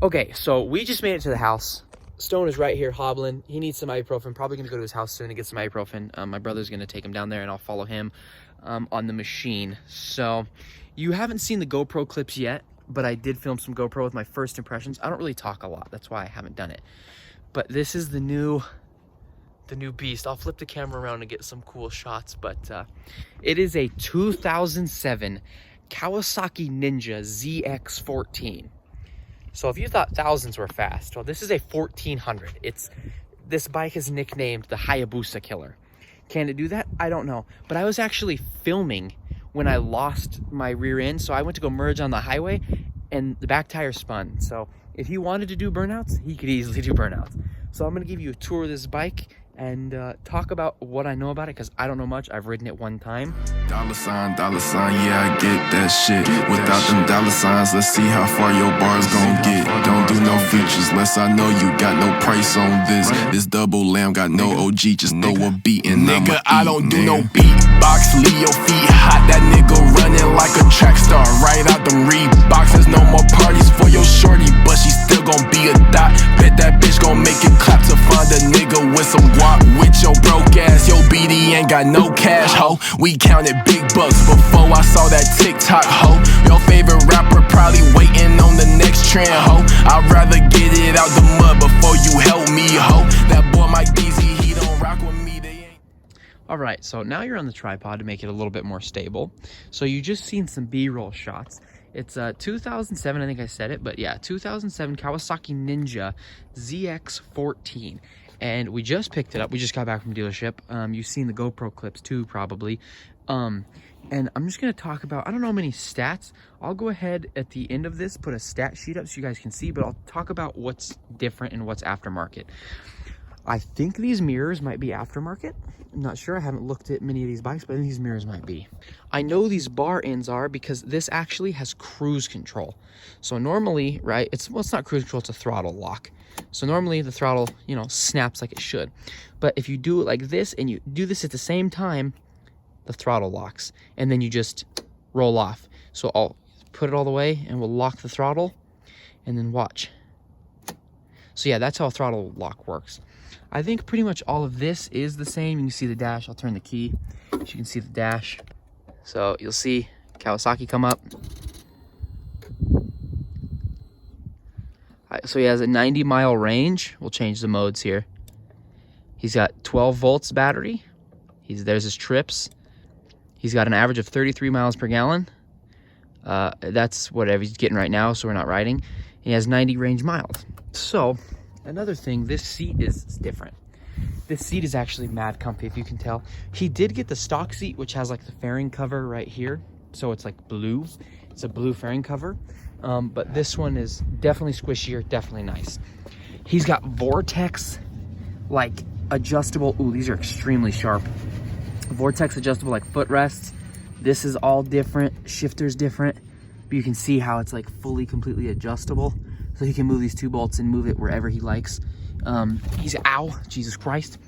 Okay, so we just made it to the house. Stone is right here hobbling. He needs some ibuprofen. Probably gonna go to his house soon to get some ibuprofen. My brother's gonna take him down there and I'll follow him on the machine. So you haven't seen the GoPro clips yet, but I did film some GoPro with my first impressions. I don't really talk a lot, that's why I haven't done it. But this is the new beast. I'll flip the camera around and get some cool shots, but it is a 2007 Kawasaki Ninja ZX14. So if you thought thousands were fast, well, this is a 1400. This bike is nicknamed the Hayabusa Killer. Can it do that? I don't know. But I was actually filming when I lost my rear end, so I went to go merge on the highway and the back tire spun. So if he wanted to do burnouts, he could easily do burnouts. So I'm gonna give you a tour of this bike and talk about what I know about it, because I don't know much. I've ridden it one time. Dollar sign, yeah, I get that shit. Without them dollar signs, let's see how far your bars gon' get. Don't do no features, less I know you got no price on this. This double lamb got no OG, just throw a beat and nigga, I don't do no beatbox. Leave your feet hot, that nigga running like a track star. Right out them Reeboks, there's no more parties for your shorty, but she still gon' be a dot. Bet that bitch gon' make it clap to find a nigga with some guap. With your broke ass, your BD ain't got no cash, ho. We counted big bucks before I saw that TikTok, ho. Your favorite rapper probably waiting on the next trend, ho. I'd rather get it out the mud before you help me, ho. That boy Mike DZ, he don't rock with me, they ain't. All right, so now you're on the tripod to make it a little bit more stable. So you just seen some B-roll shots. It's 2007, I think I said it, but yeah, 2007 Kawasaki Ninja ZX14. And we just picked it up. We just got back from dealership. You've seen the GoPro clips too, probably. And I'm just gonna talk about, I don't know many stats. I'll go ahead at the end of this, put a stat sheet up so you guys can see, but I'll talk about what's different and what's aftermarket. I think these mirrors might be aftermarket. I'm not sure, I haven't looked at many of these bikes, but I think these mirrors might be. I know these bar ends are because this actually has cruise control. So normally, right, it's not cruise control, it's a throttle lock. So normally the throttle, you know, snaps like it should. But if you do it like this and you do this at the same time, the throttle locks and then you just roll off. So I'll put it all the way and we'll lock the throttle and then watch. So yeah, that's how a throttle lock works. I think pretty much all of this is the same. You can see the dash. I'll turn the key so you can see the dash. So you'll see Kawasaki come up. So he has a 90-mile range. We'll change the modes here. He's got 12 volts battery. There's his trips. He's got an average of 33 miles per gallon. That's whatever he's getting right now, so we're not riding. He has 90 range miles. So another thing, this seat is different. This seat is actually mad comfy, if you can tell. He did get the stock seat, which has like the fairing cover right here. So it's like blue. It's a blue fairing cover. But this one is definitely squishier, definitely nice. He's got Vortex, like adjustable. Ooh, these are extremely sharp. Vortex adjustable, like footrests. This is all different. Shifter's different. But you can see how it's like fully, completely adjustable. So he can move these two bolts and move it wherever he likes. Jesus Christ.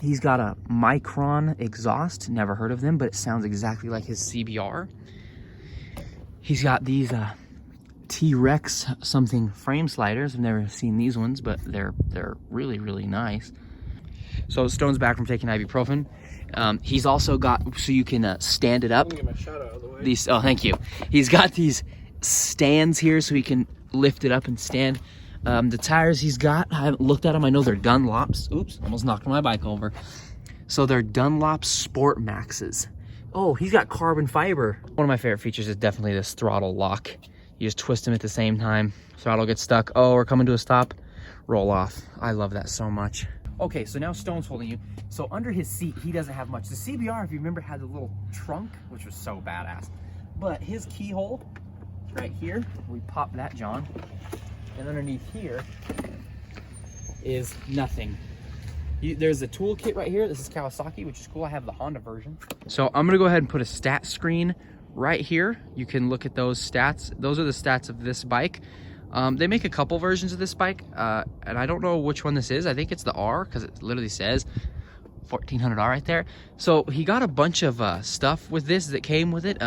He's got a Micron exhaust. Never heard of them, but it sounds exactly like his CBR. He's got these T-Rex something frame sliders. I've never seen these ones, but they're really, really nice. So Stone's back from taking ibuprofen. He's also got, so you can stand it up. Get my shot out of the way. These, oh, thank you. He's got these stands here so he can lift it up and stand. The tires he's got, I haven't looked at them. I know they're Dunlops. Oops, almost knocked my bike over. So they're Dunlop Sport Maxes. Oh, he's got carbon fiber. One of my favorite features is definitely this throttle lock. You just twist them at the same time. Throttle gets stuck. Oh, we're coming to a stop. Roll off. I love that so much. Okay, so now Stone's holding you. So under his seat, he doesn't have much. The CBR, if you remember, had the little trunk, which was so badass. But his keyhole, right here, we pop that, John. And underneath here is nothing. There's a toolkit right here. This is Kawasaki, which is cool. I have the Honda version. So I'm gonna go ahead and put a stat screen right here. You can look at those stats. Those are the stats of this bike. They make a couple versions of this bike, and I don't know which one this is. I think it's the R, because it literally says 1400R right there. So he got a bunch of stuff with this that came with it.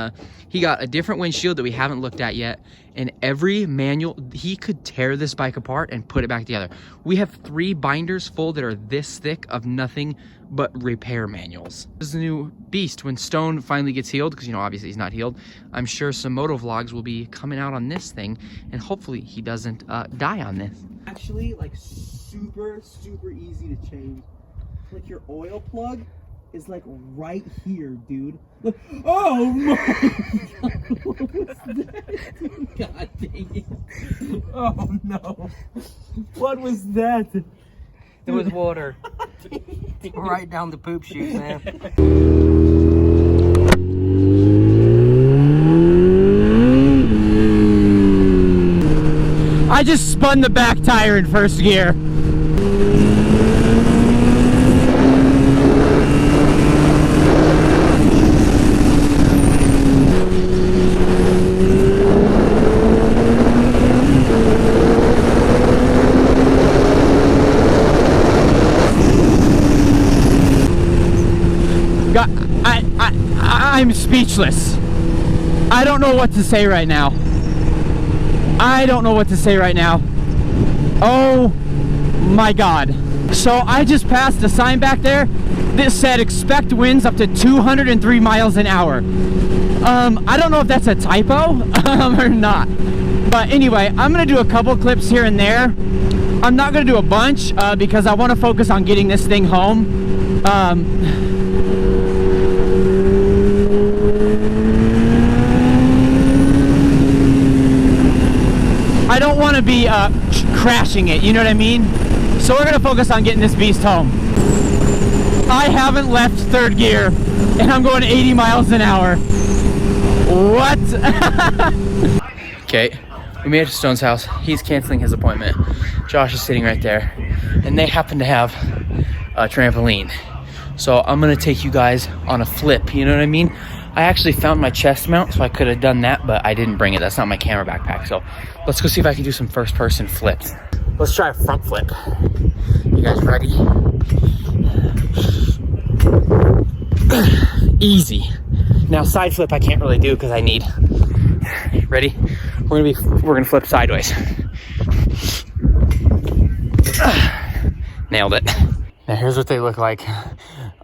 He got a different windshield that we haven't looked at yet, and every manual, he could tear this bike apart and put it back together. We have 3 binders full that are this thick of nothing but repair manuals. This is a new beast when Stone finally gets healed, because, you know, obviously he's not healed. I'm sure some moto vlogs will be coming out on this thing, and hopefully he doesn't die on this. Actually, like, super easy to change. Like, your oil plug is like right here, dude. Look. Oh my God, what was that? God dang it. Oh no. What was that? It was water. Right down the poop chute, man. I just spun the back tire in first gear. I'm speechless. I don't know what to say right now. Oh my God. So I just passed a sign back there that said expect winds up to 203 miles an hour. I don't know if that's a typo or not. But anyway, I'm gonna do a couple clips here and there. I'm not gonna do a bunch because I want to focus on getting this thing home. I don't want to be crashing it, you know what I mean? So we're gonna focus on getting this beast home. I haven't left third gear and I'm going 80 miles an hour. What? Okay, we made it to Stone's house. He's canceling his appointment. Josh is sitting right there, and they happen to have a trampoline. So I'm gonna take you guys on a flip, you know what I mean? I actually found my chest mount, so I could have done that, but I didn't bring it. That's not my camera backpack. So let's go see if I can do some first person flips. Let's try a front flip. You guys ready? Easy. Now side flip I can't really do because I need. Ready? We're gonna flip sideways. Nailed it. Now here's what they look like,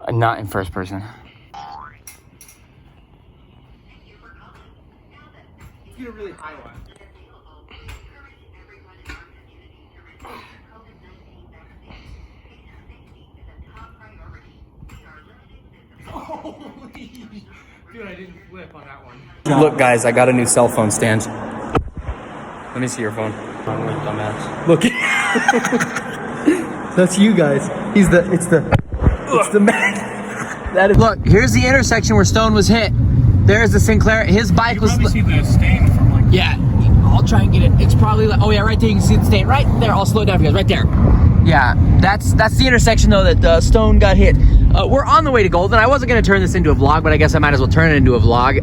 not in first person. Get a really high one. Dude, I didn't flip on that one. Look, guys, I got a new cell phone stand. Let me see your phone. Look. That's you guys. It's the man. That is. Look, here's the intersection where Stone was hit. There's the Sinclair. His bike was. You probably see the stain from like. Yeah, I'll try and get it. It's probably like, oh yeah, right there. You can see the stain right there. I'll slow it down for you guys. Right there. Yeah, that's the intersection though that Stone got hit. We're on the way to Golden. I wasn't gonna turn this into a vlog, but I guess I might as well turn it into a vlog.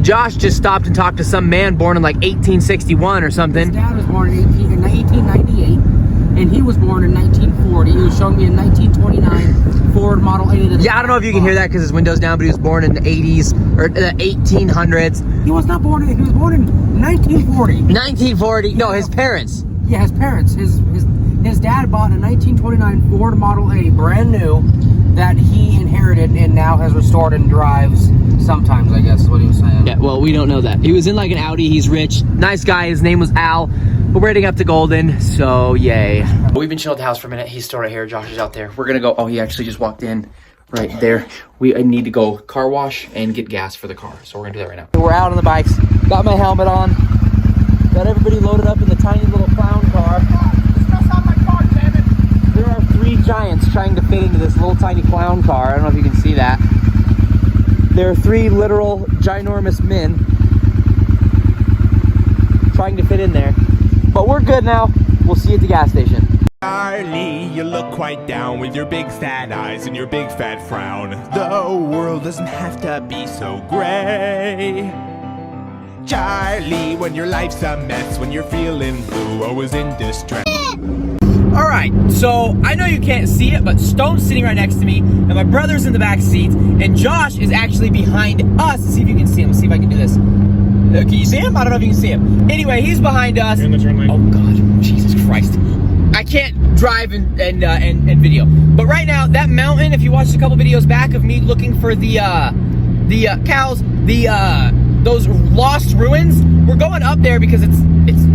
Josh just stopped and talked to some man born in like 1861 or something. His dad was born in 1898, and he was born in 1940. He was showing me a 1929 Ford Model 8. Yeah, I don't know if you can hear that because his window's down, but he was born in the 80s or the 1800s. He was not born in. He was born in 1940. 1940. No, his parents. Yeah, his parents. His dad bought a 1929 Ford Model 8, brand new, that he inherited and now has restored and drives sometimes, I guess is what he was saying. Yeah, well, we don't know that. He was in like an Audi. He's rich. Nice guy. His name was Al. But we're heading up to Golden, so yay. We've been chilling at the house for a minute. He's still right here. Josh is out there. We're going to go. Oh, he actually just walked in right there. We need to go car wash and get gas for the car. So we're going to do that right now. We're out on the bikes. Got my helmet on. Got everybody loaded up in the tiny little clown car. There are 3 giants trying to fit into this little tiny clown car. I don't know if you can see that. There are 3 literal ginormous men trying to fit in there. But we're good now. We'll see you at the gas station. Charlie, you look quite down with your big sad eyes and your big fat frown. The world doesn't have to be so gray. Charlie, when your life's a mess, when you're feeling blue, always in distress. All right, so I know you can't see it, but Stone's sitting right next to me, and my brother's in the back seat, and Josh is actually behind us. Let's see if you can see him. Let's see if I can do this. Can you see him? I don't know if you can see him. Anyway, he's behind us. You're in the turn lane. Oh God, Jesus Christ! I can't drive and video. But right now, that mountain. If you watched a couple videos back of me looking for the cows, those lost ruins, we're going up there because it's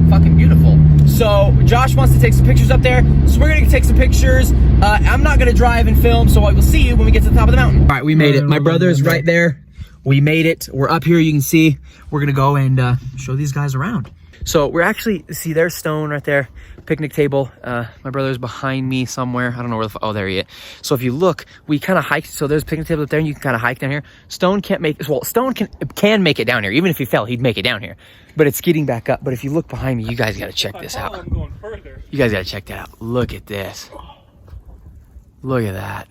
fucking beautiful. So Josh wants to take some pictures up there, so we're gonna take some pictures. I'm not gonna drive and film, so I will see you when we get to the top of the mountain. All right, we made it. My brother's right there. We made it. We're up here. You can see. We're gonna go and show these guys around. So we're actually, see, there's Stone right there, picnic table. My brother's behind me somewhere. I don't know where oh, there he is. So if you look, we kind of hiked. So there's a picnic table up there, and you can kind of hike down here. Stone can't make, well, Stone can make it down here. Even if he fell, he'd make it down here. But it's getting back up. But if you look behind me, you guys got to check this out. I'm going further. You guys got to check that out. Look at this. Look at that.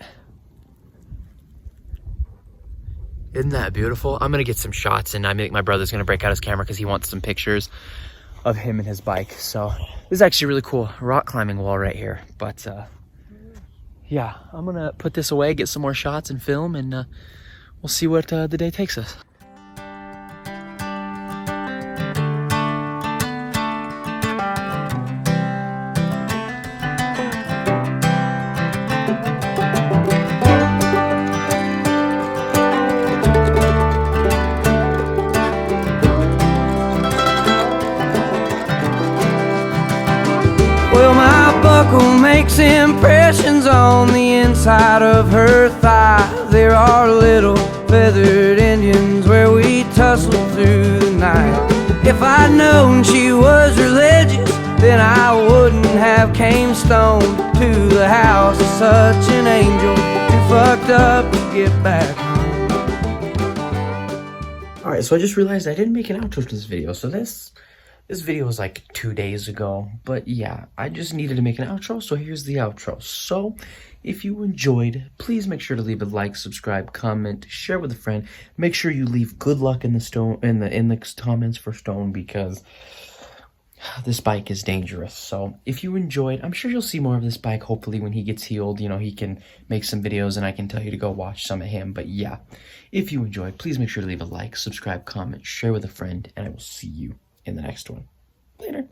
Isn't that beautiful? I'm going to get some shots, and I think my brother's going to break out his camera because he wants some pictures of him and his bike. So this is actually really cool rock climbing wall right here. But yeah, I'm going to put this away, get some more shots and film, and we'll see what the day takes us. Well, my buckle makes impressions on the inside of her thigh. There are little feathered Indians where we tussle through the night. If I'd known she was religious, then I wouldn't have came stoned to the house of such an angel who fucked up to get back home. Alright, so I just realized I didn't make an outro to this video. So this video was like 2 days ago. But yeah, I just needed to make an outro, so here's the outro. So if you enjoyed, please make sure to leave a like, subscribe, comment, share with a friend. Make sure you leave good luck in the comments for Stone, because this bike is dangerous. So if you enjoyed, I'm sure you'll see more of this bike. Hopefully when he gets healed, you know, he can make some videos and I can tell you to go watch some of him. But yeah, if you enjoyed, please make sure to leave a like, subscribe, comment, share with a friend, and I will see you in the next one. Later.